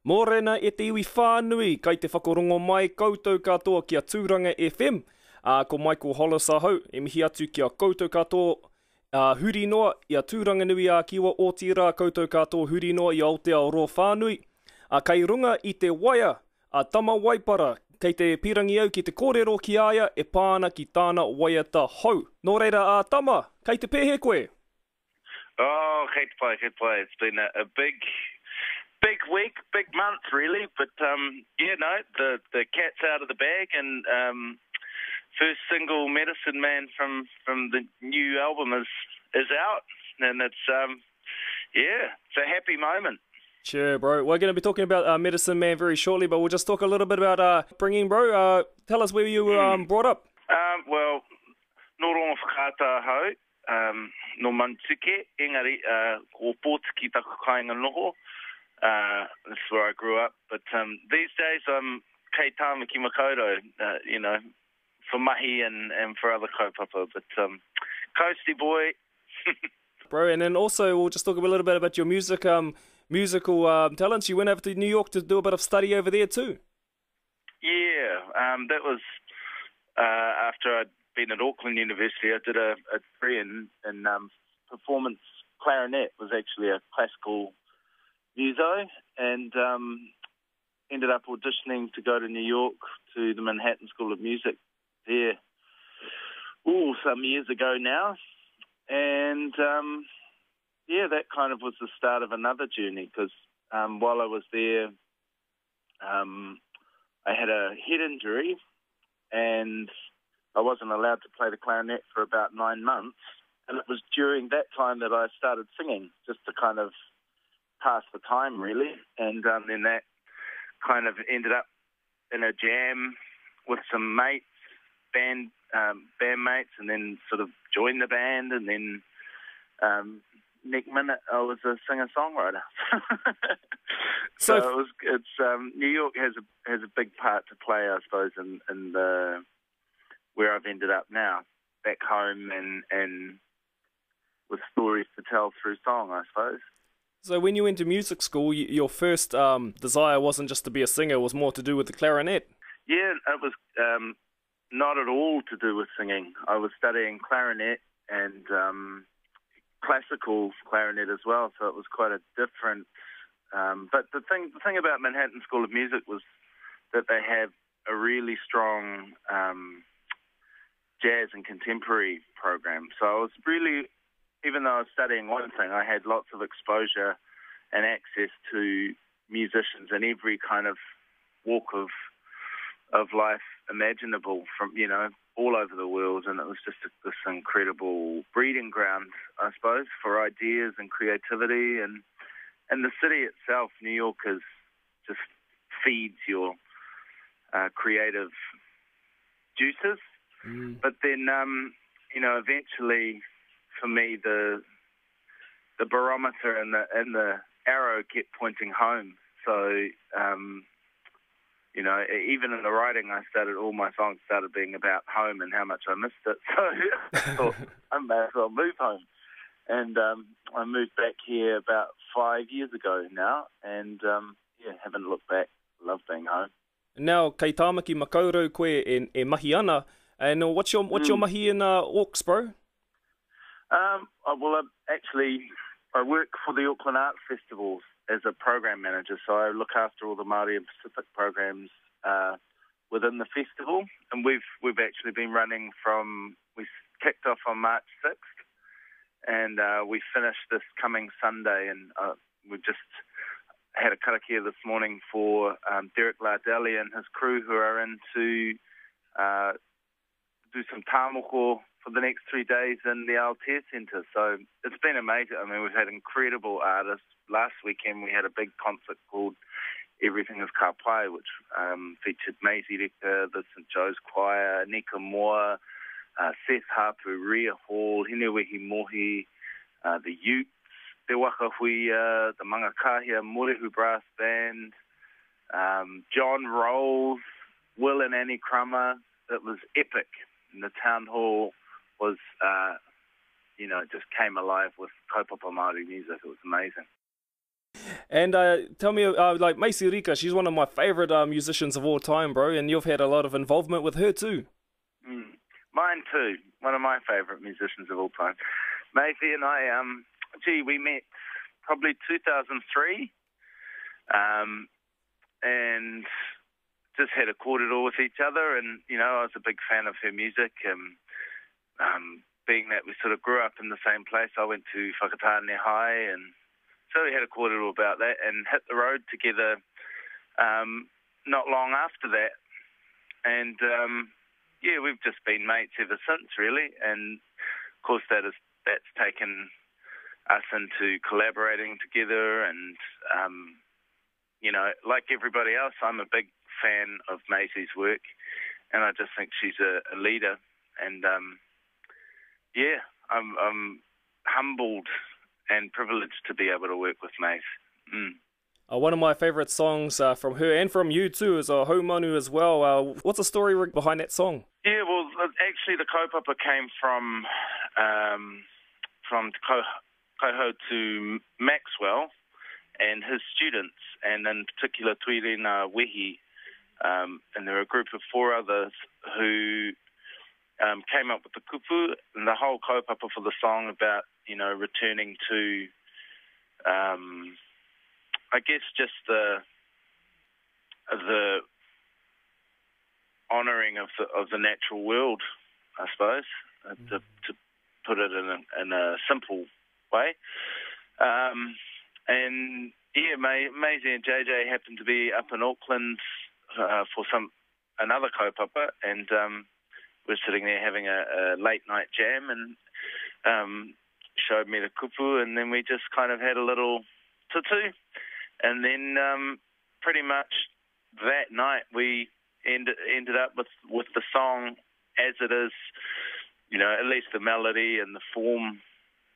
Mōrena e te iwi whānui, kai te whakarongo mai koutou katoa ki a Turanga FM. Ko Michael Hollis ahau, e mihi atu ki a koutou katoa huri noa i a Turanga nui a Kiwa o tira koutou katoa huri noa i Aotearoa whānui. Kei runga i te waia, a Tama Waipara, kei te pirangi au ki te kōrero ki aia e pāna ki tāna waiata hau. Nō reira, Tama, kei te pēhe koe? Oh, kei te pai. It's been a big week, big month, really. But the cat's out of the bag, and first single, Medicine Man, from the new album is out, and it's it's a happy moment. Sure, bro. We're going to be talking about Medicine Man very shortly, but we'll just talk a little bit about bringing, bro. Tell us where you were brought up. Well, no Rongowhakaata hau, no Mantuke, engari, ko Pōtiki taku kāinga noho. That's where I grew up. But these days I'm kei Tama ki Mikaere, for mahi and for other kaupapa. But coasty boy. Bro, and then also we'll just talk a little bit about your musical talents. You went over to New York to do a bit of study over there too. Yeah, that was after I'd been at Auckland University. I did a degree in performance clarinet. It was actually a classical muso, and ended up auditioning to go to New York to the Manhattan School of Music there. Some years ago now, and that kind of was the start of another journey, because while I was there, I had a head injury, and I wasn't allowed to play the clarinet for about 9 months, and it was during that time that I started singing, just to kind of pass the time, really, and then that kind of ended up in a jam with some mates, bandmates, and then sort of joined the band, and then next minute I was a singer-songwriter. So New York has a big part to play, I suppose, in the where I've ended up now, back home, and with stories to tell through song, I suppose. So when you went to music school, your first desire wasn't just to be a singer, it was more to do with the clarinet. Yeah, it was not at all to do with singing. I was studying clarinet and classical clarinet as well, so it was quite a different... but the thing about Manhattan School of Music was that they have a really strong jazz and contemporary program. So I was really... Even though I was studying one thing, I had lots of exposure and access to musicians in every kind of walk of life imaginable from, all over the world. And it was just this incredible breeding ground, I suppose, for ideas and creativity. And the city itself, New York, just feeds your creative juices. But then, eventually... For me, the barometer and the arrow kept pointing home. So, even in the writing, all my songs started being about home and how much I missed it. So I thought I may as well move home. And I moved back here about 5 years ago now, and haven't looked back. Love being home. Now, kei Tama ki Makaurau koe e mahi ana. And what's your mahi in Auks, bro? I work for the Auckland Arts Festivals as a program manager, so I look after all the Māori and Pacific programs within the festival. And we've actually been running we kicked off on March 6th, and we finished this coming Sunday, and we've just had a karakia this morning for Derek Lardeli and his crew, who are in to do some tāmoko for the next 3 days in the Aotea Centre. So it's been amazing. I mean, we've had incredible artists. Last weekend we had a big concert called Everything is Ka Pai, which featured Maisey Rika, the St. Joe's Choir, Nika Moa, Seth Hapu, Ria Hall, Hinewehi Mohi, the Utes, Te Waka Huia, the Mangakahia Morehu Brass Band, John Rolls, Will and Annie Crummer. It was epic. And the town hall was, it just came alive with kaupapa Māori music. It was amazing. And tell me, like Maisey Rika, she's one of my favourite musicians of all time, bro, and you've had a lot of involvement with her too. Mine too. One of my favourite musicians of all time. Maisey and I, we met probably 2003, and just had a cordial with each other. And I was a big fan of her music. Being that we sort of grew up in the same place, I went to Whakatane High, and so we had a cordial about that and hit the road together not long after that. And we've just been mates ever since, really. And of course, that's taken us into collaborating together. And like everybody else, I'm a big fan of Maisey's work, and I just think she's a leader. And I'm humbled and privileged to be able to work with Mace. One of my favourite songs from her and from you too is Hau Manu as well. What's the story behind that song? Yeah, well, actually the kaupapa came from Koho to Maxwell and his students, and in particular Tuirina Wehi, and there were a group of 4 others who came up with the kupu and the whole kaupapa for the song about, returning to, I guess, just the honouring of the natural world, I suppose, to put it in a simple way. And Maisey and JJ happened to be up in Auckland for another kaupapa, and we're sitting there having a late night jam, and showed me the kupu, and then we just kind of had a little tutu, and then pretty much that night we ended up with the song as it is, at least the melody and the form.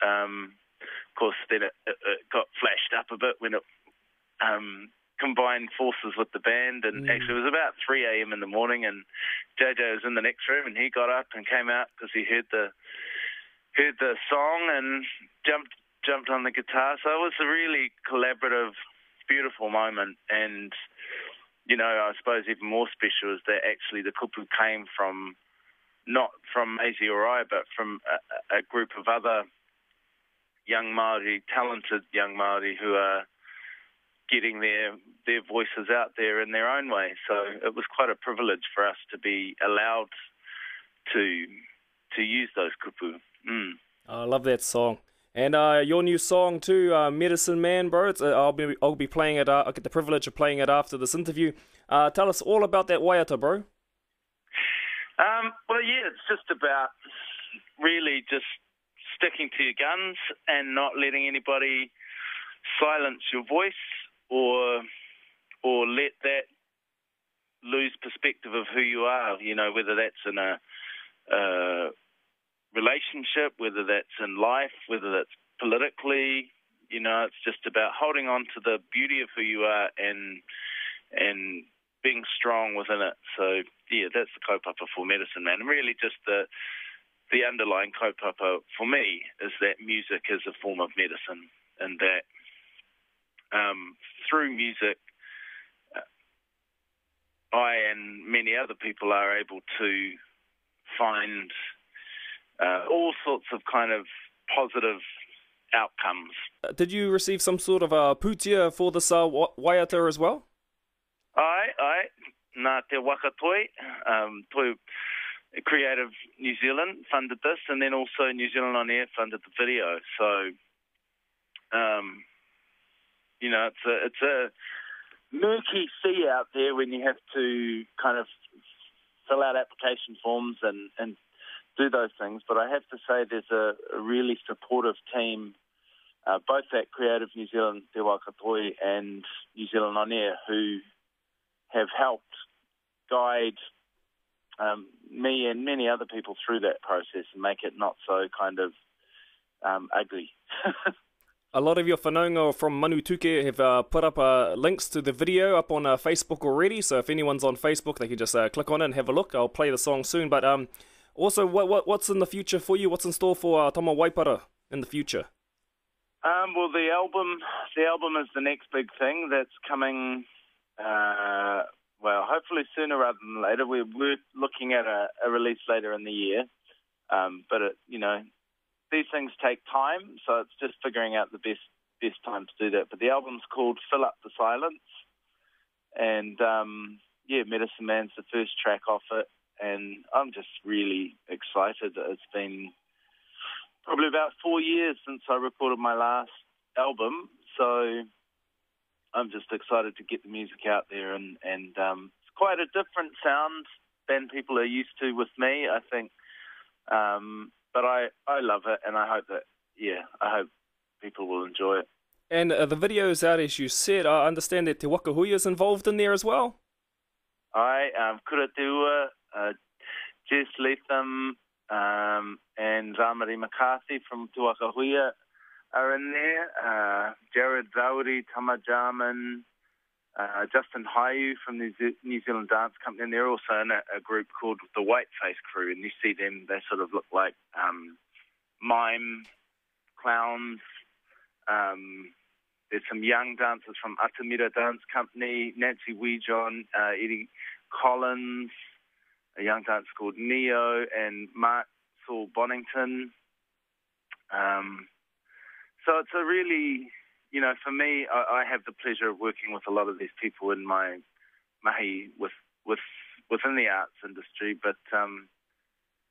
Of course, then it got flashed up a bit when it combined forces with the band, and actually it was about 3 a.m. in the morning, and JJ was in the next room, and he got up and came out because he heard the song and jumped on the guitar. So it was a really collaborative, beautiful moment. And I suppose even more special is that actually the kupu came from, not from Maisey or I, but from a group of other young Māori, talented young Māori who are getting their voices out there in their own way. So it was quite a privilege for us to be allowed to use those kupu. I love that song. And your new song too, Medicine Man, bro. I'll be playing it. I'll get the privilege of playing it after this interview. Tell us all about that waiata, bro. Well, it's just about really just sticking to your guns and not letting anybody silence your voice or let that lose perspective of who you are. Whether that's in a relationship, whether that's in life, whether that's politically, it's just about holding on to the beauty of who you are and being strong within it. So, that's the kaupapa for Medicine Man. And really just the underlying kaupapa for me is that music is a form of medicine, and that through music, I and many other people are able to find all sorts of kind of positive outcomes. Did you receive some sort of a putia for this waiata as well? Ai, nā te waka toi. Toi Creative New Zealand funded this, and then also New Zealand On Air funded the video. So, it's a murky sea out there when you have to kind of fill out application forms and do those things. But I have to say there's a really supportive team, both at Creative New Zealand, Te Waka Toi, and New Zealand On Air, who have helped guide me and many other people through that process and make it not so kind of ugly. A lot of your whanaunga from Manutuke have put up links to the video up on Facebook already, so if anyone's on Facebook, they can just click on it and have a look. I'll play the song soon, but also, what's in the future for you? What's in store for Tama Waipara in the future? Well, the album is the next big thing that's coming. Hopefully sooner rather than later. We're looking at a release later in the year, but these things take time, so it's just figuring out the best time to do that. But the album's called "Fill Up the Silence," and Medicine Man's the first track off it, and I'm just really excited. It's been probably about 4 years since I recorded my last album, so I'm just excited to get the music out there, and it's quite a different sound than people are used to with me, I think. But I love it, and I hope people will enjoy it. And the video's out, as you said. I understand that Te Wakahui is involved in there as well? Kuratua, Jess Latham, and Zamari McCarthy from Te Wakahui are in there. Jared Zauri, Tama Jarman, Justin Haiu from the New Zealand Dance Company, and they're also in a group called the Whiteface Crew, and you see them, they sort of look like mime clowns. There's some young dancers from Atamira Dance Company, Nancy Weejohn, Eddie Collins, a young dancer called Neo, and Mark Saul Bonington. So it's a really, for me, I have the pleasure of working with a lot of these people in my mahi within the arts industry. But,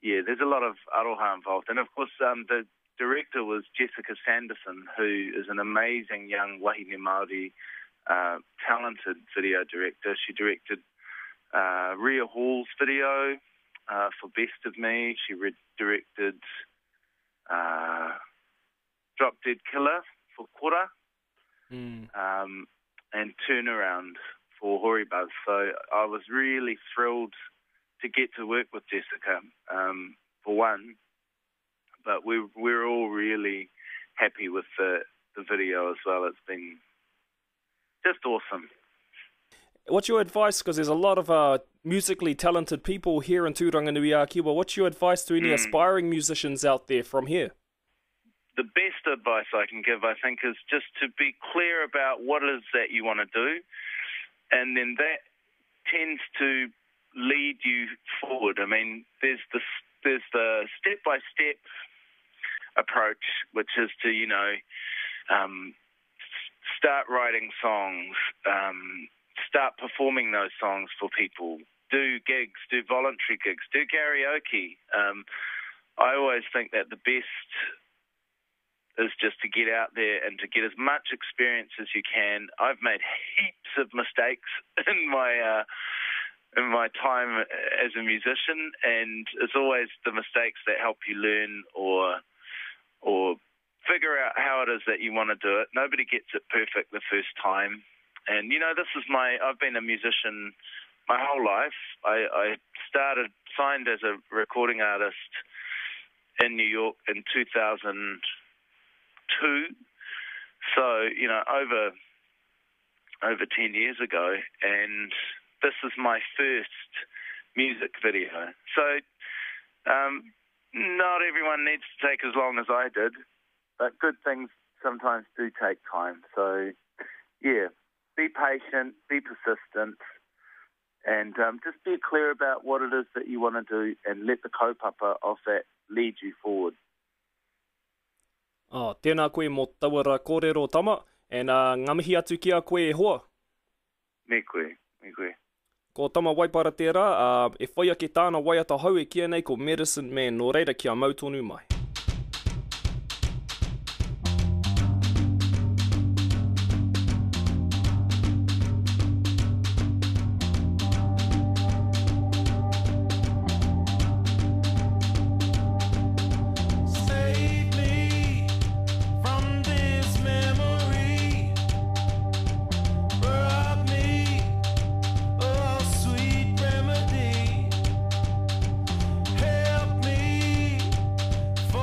there's a lot of aroha involved. And, of course, the director was Jessica Sanderson, who is an amazing young wahine Māori, talented video director. She directed Rhea Hall's video for Best of Me. She directed Drop Dead Killer for Kora, and Turnaround for Horibuzz. So I was really thrilled to get to work with Jessica, for one, but we're all really happy with the video as well. It's been just awesome. What's your advice, because there's a lot of musically talented people here in Tūranganui-a-Kiwa, what's your advice to any aspiring musicians out there from here? The best advice I can give, I think, is just to be clear about what it is that you want to do, and then that tends to lead you forward. I mean, there's the step-by-step approach, which is to, start writing songs, start performing those songs for people, do gigs, do voluntary gigs, do karaoke. I always think that the best is just to get out there and to get as much experience as you can. I've made heaps of mistakes in my time as a musician, and it's always the mistakes that help you learn or figure out how it is that you want to do it. Nobody gets it perfect the first time. And, I've been a musician my whole life. I signed as a recording artist in New York in 2002. So, over 10 years ago, and this is my first music video. So, not everyone needs to take as long as I did, but good things sometimes do take time. So, be patient, be persistent, and just be clear about what it is that you want to do, and let the kaupapa of that lead you forward. Tēnā koe mō tawara kōrero Tama, and ngamihi atu ki a koe e hoa. Me koe. Ko Tama Waipara tērā, e whaia ke tāna waiata hau e kia nei ko Medicine Man, nō reira kia mautonu mai. For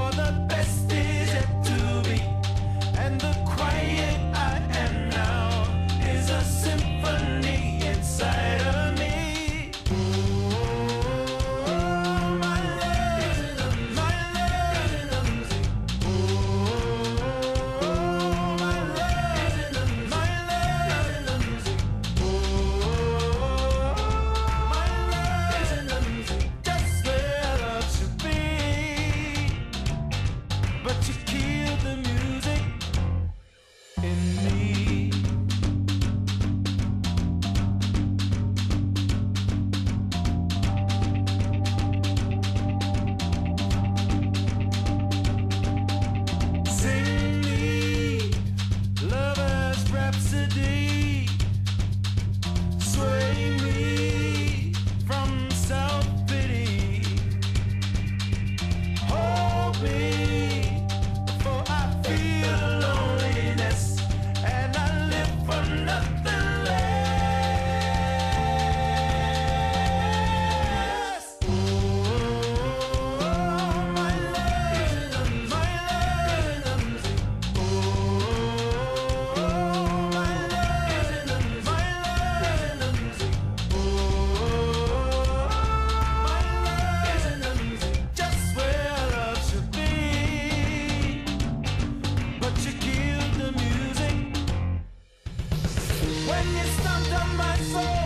when you stomped on my soul.